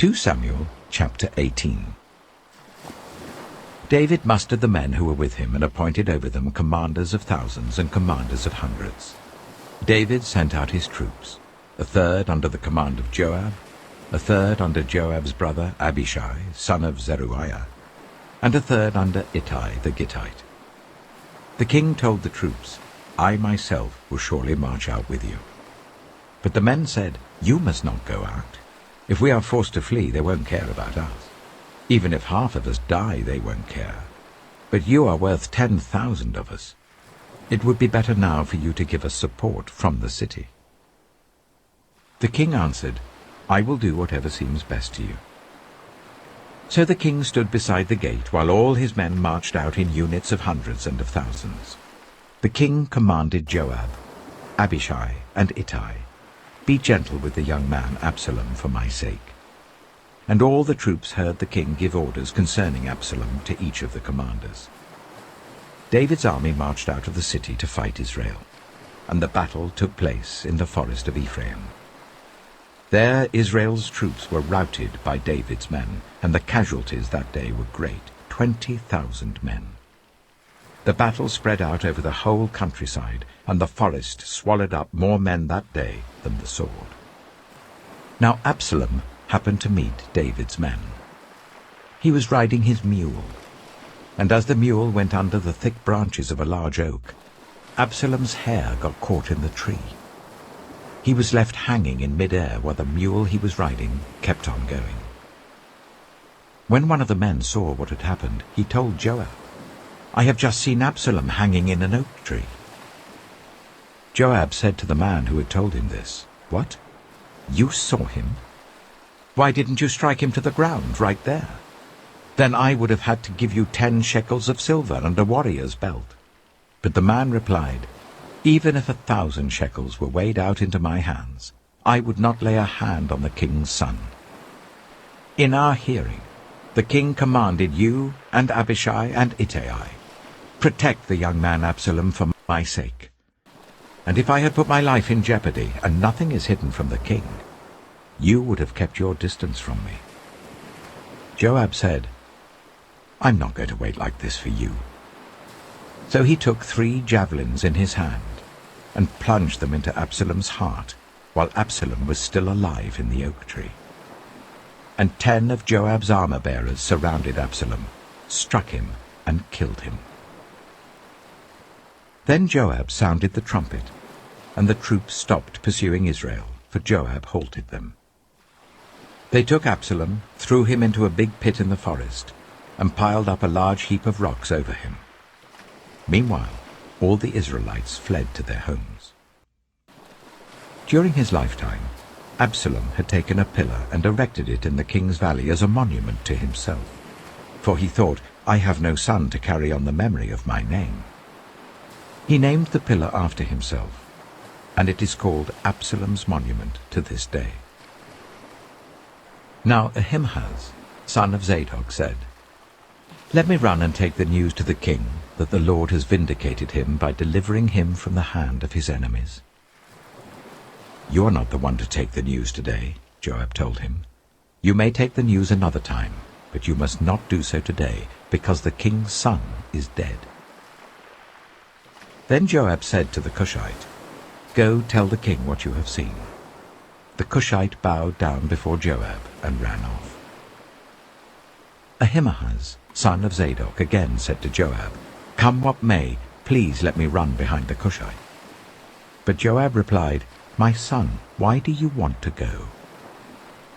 2 Samuel chapter 18. David mustered the men who were with him and appointed over them commanders of thousands and commanders of hundreds. David sent out his troops, a third under the command of Joab, a third under Joab's brother Abishai, son of Zeruiah, and a third under Ittai the Gittite. The king told the troops, "I myself will surely march out with you." But the men said, "You must not go out. If we are forced to flee, they won't care about us. Even if half of us die, they won't care. But you are worth 10,000 of us. It would be better now for you to give us support from the city." The king answered, "I will do whatever seems best to you." So the king stood beside the gate while all his men marched out in units of hundreds and of thousands. The king commanded Joab, Abishai, and Ittai, "Be gentle with the young man Absalom for my sake." And all the troops heard the king give orders concerning Absalom to each of the commanders. David's army marched out of the city to fight Israel, and the battle took place in the forest of Ephraim. There Israel's troops were routed by David's men, and the casualties that day were great, 20,000 men. The battle spread out over the whole countryside, and the forest swallowed up more men that day than the sword. Now Absalom happened to meet David's men. He was riding his mule, and as the mule went under the thick branches of a large oak, Absalom's hair got caught in the tree. He was left hanging in mid-air while the mule he was riding kept on going. When one of the men saw what had happened, he told Joab, "I have just seen Absalom hanging in an oak tree." Joab said to the man who had told him this, "What? You saw him? Why didn't you strike him to the ground right there? Then I would have had to give you 10 shekels of silver and a warrior's belt." But the man replied, "Even if 1,000 shekels were weighed out into my hands, I would not lay a hand on the king's son. In our hearing, the king commanded you and Abishai and Ittai, 'Protect the young man Absalom for my sake.' And if I had put my life in jeopardy, and nothing is hidden from the king, you would have kept your distance from me." Joab said, "I'm not going to wait like this for you." So he took 3 javelins in his hand and plunged them into Absalom's heart while Absalom was still alive in the oak tree. And 10 of Joab's armor-bearers surrounded Absalom, struck him, and killed him. Then Joab sounded the trumpet, and the troops stopped pursuing Israel, for Joab halted them. They took Absalom, threw him into a big pit in the forest, and piled up a large heap of rocks over him. Meanwhile, all the Israelites fled to their homes. During his lifetime, Absalom had taken a pillar and erected it in the king's valley as a monument to himself, for he thought, "I have no son to carry on the memory of my name." He named the pillar after himself, and it is called Absalom's monument to this day. Now Ahimaaz, son of Zadok, said, "Let me run and take the news to the king that the Lord has vindicated him by delivering him from the hand of his enemies." "You are not the one to take the news today," Joab told him. "You may take the news another time, but you must not do so today, because the king's son is dead." Then Joab said to the Cushite, "Go tell the king what you have seen." The Cushite bowed down before Joab and ran off. Ahimaaz, son of Zadok, again said to Joab, "Come what may, please let me run behind the Cushite." But Joab replied, "My son, why do you want to go?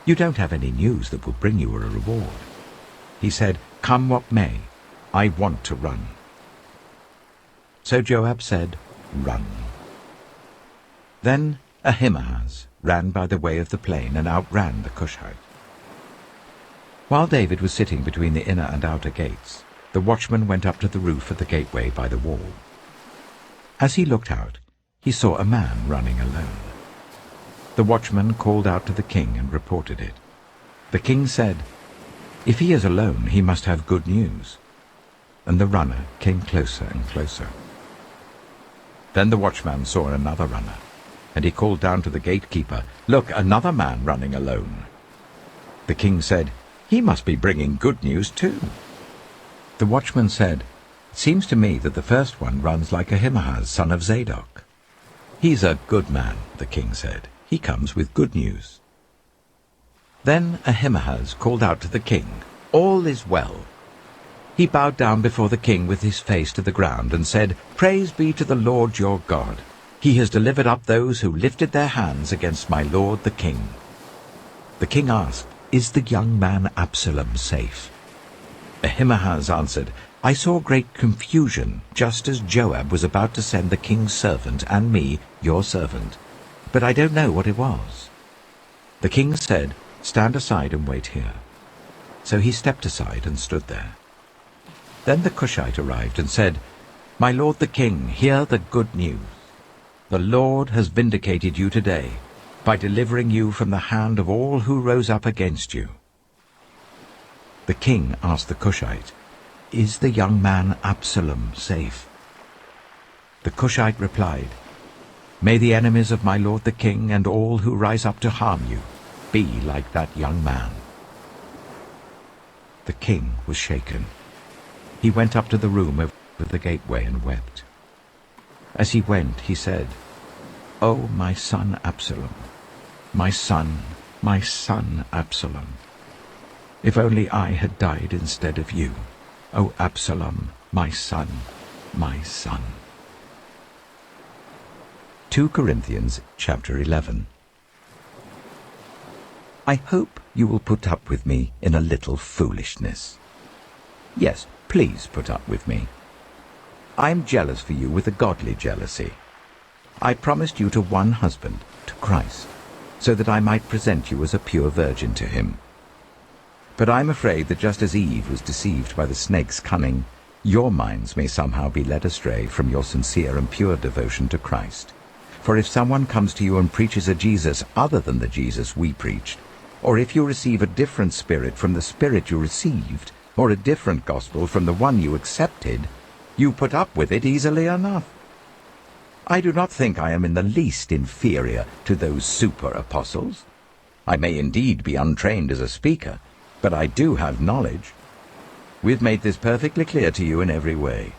You don't have any news that will bring you a reward." He said, "Come what may, I want to run." So Joab said, "Run." Then Ahimaaz ran by the way of the plain and outran the Cushite. While David was sitting between the inner and outer gates, the watchman went up to the roof of the gateway by the wall. As he looked out, he saw a man running alone. The watchman called out to the king and reported it. The king said, "If he is alone, he must have good news." And the runner came closer and closer. Then the watchman saw another runner, and he called down to the gatekeeper, "Look, another man running alone." The king said, "He must be bringing good news too." The watchman said, "It seems to me that the first one runs like Ahimaaz, son of Zadok." "He's a good man," the king said. "He comes with good news." Then Ahimaaz called out to the king, "All is well." He bowed down before the king with his face to the ground and said, "Praise be to the Lord your God. He has delivered up those who lifted their hands against my lord the king." The king asked, "Is the young man Absalom safe?" Ahimaaz answered, "I saw great confusion, just as Joab was about to send the king's servant and me, your servant, but I don't know what it was." The king said, "Stand aside and wait here." So he stepped aside and stood there. Then the Cushite arrived and said, "My lord the king, hear the good news. The Lord has vindicated you today by delivering you from the hand of all who rose up against you." The king asked the Cushite, "Is the young man Absalom safe?" The Cushite replied, "May the enemies of my lord the king and all who rise up to harm you be like that young man." The king was shaken. He went up to the room over the gateway and wept. As he went, he said, "Oh, my son Absalom, my son Absalom! If only I had died instead of you, O Absalom, my son, my son." 2 Corinthians chapter 11. I hope you will put up with me in a little foolishness. Yes, please put up with me. I am jealous for you with a godly jealousy. I promised you to one husband, to Christ, so that I might present you as a pure virgin to him. But I am afraid that just as Eve was deceived by the snake's cunning, your minds may somehow be led astray from your sincere and pure devotion to Christ. For if someone comes to you and preaches a Jesus other than the Jesus we preached, or if you receive a different spirit from the spirit you received, or a different gospel from the one you accepted, you put up with it easily enough. I do not think I am in the least inferior to those super-apostles. I may indeed be untrained as a speaker, but I do have knowledge. We've made this perfectly clear to you in every way.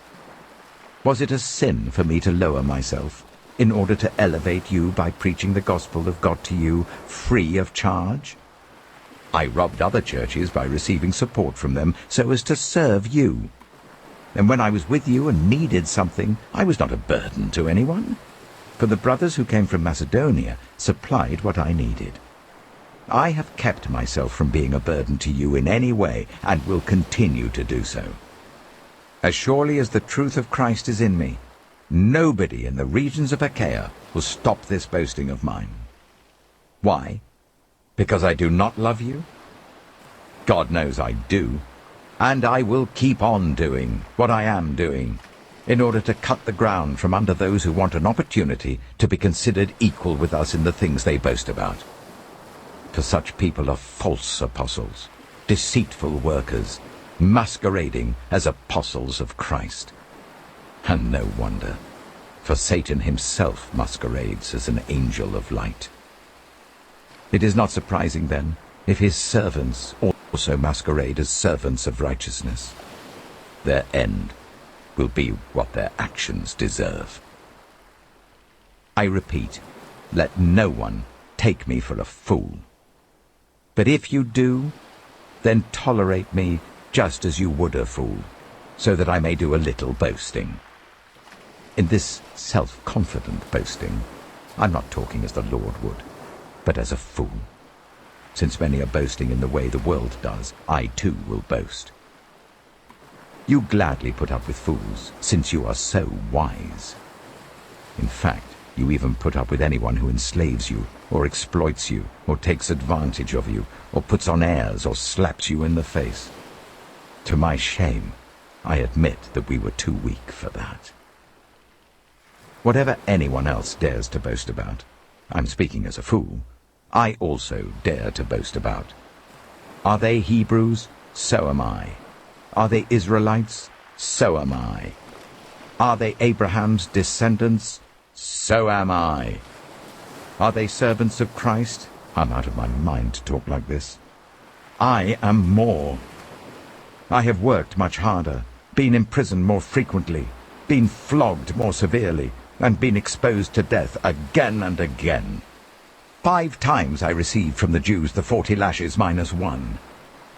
Was it a sin for me to lower myself in order to elevate you by preaching the gospel of God to you free of charge? I robbed other churches by receiving support from them so as to serve you. And when I was with you and needed something, I was not a burden to anyone, for the brothers who came from Macedonia supplied what I needed. I have kept myself from being a burden to you in any way, and will continue to do so. As surely as the truth of Christ is in me, nobody in the regions of Achaia will stop this boasting of mine. Why? Because I do not love you? God knows I do, and I will keep on doing what I am doing, in order to cut the ground from under those who want an opportunity to be considered equal with us in the things they boast about. For such people are false apostles, deceitful workers, masquerading as apostles of Christ. And no wonder, for Satan himself masquerades as an angel of light. It is not surprising, then, if his servants also masquerade as servants of righteousness. Their end will be what their actions deserve. I repeat, let no one take me for a fool. But if you do, then tolerate me just as you would a fool, so that I may do a little boasting. In this self-confident boasting, I'm not talking as the Lord would, but as a fool. Since many are boasting in the way the world does, I too will boast. You gladly put up with fools, since you are so wise. In fact, you even put up with anyone who enslaves you, or exploits you, or takes advantage of you, or puts on airs, or slaps you in the face. To my shame, I admit that we were too weak for that. Whatever anyone else dares to boast about, I'm speaking as a fool, I also dare to boast about. Are they Hebrews? So am I. Are they Israelites? So am I. Are they Abraham's descendants? So am I. Are they servants of Christ? I'm out of my mind to talk like this. I am more. I have worked much harder, been imprisoned more frequently, been flogged more severely, and been exposed to death again and again. 5 times I received from the Jews the 40 lashes minus 1.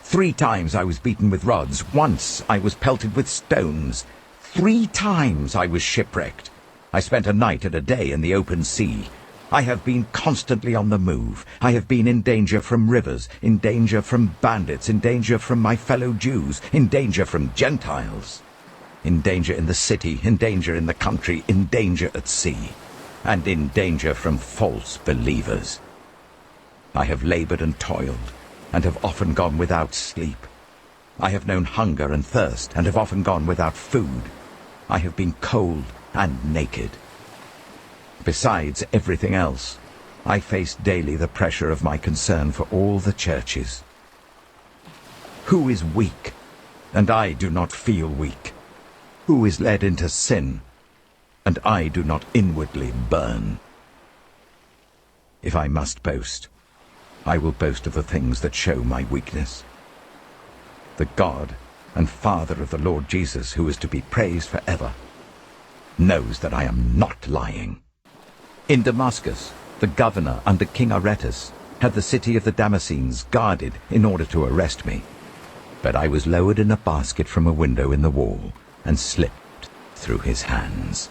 3 times I was beaten with rods. Once I was pelted with stones. 3 times I was shipwrecked. I spent a night and a day in the open sea. I have been constantly on the move. I have been in danger from rivers, in danger from bandits, in danger from my fellow Jews, in danger from Gentiles, in danger in the city, in danger in the country, in danger at sea, and in danger from false believers. I have labored and toiled, and have often gone without sleep. I have known hunger and thirst, and have often gone without food. I have been cold and naked. Besides everything else, I face daily the pressure of my concern for all the churches. Who is weak, and I do not feel weak? Who is led into sin, and I do not inwardly burn? If I must boast, I will boast of the things that show my weakness. The God and Father of the Lord Jesus, who is to be praised forever, knows that I am not lying. In Damascus, the governor under King Aretas had the city of the Damascenes guarded in order to arrest me. But I was lowered in a basket from a window in the wall and slipped through his hands.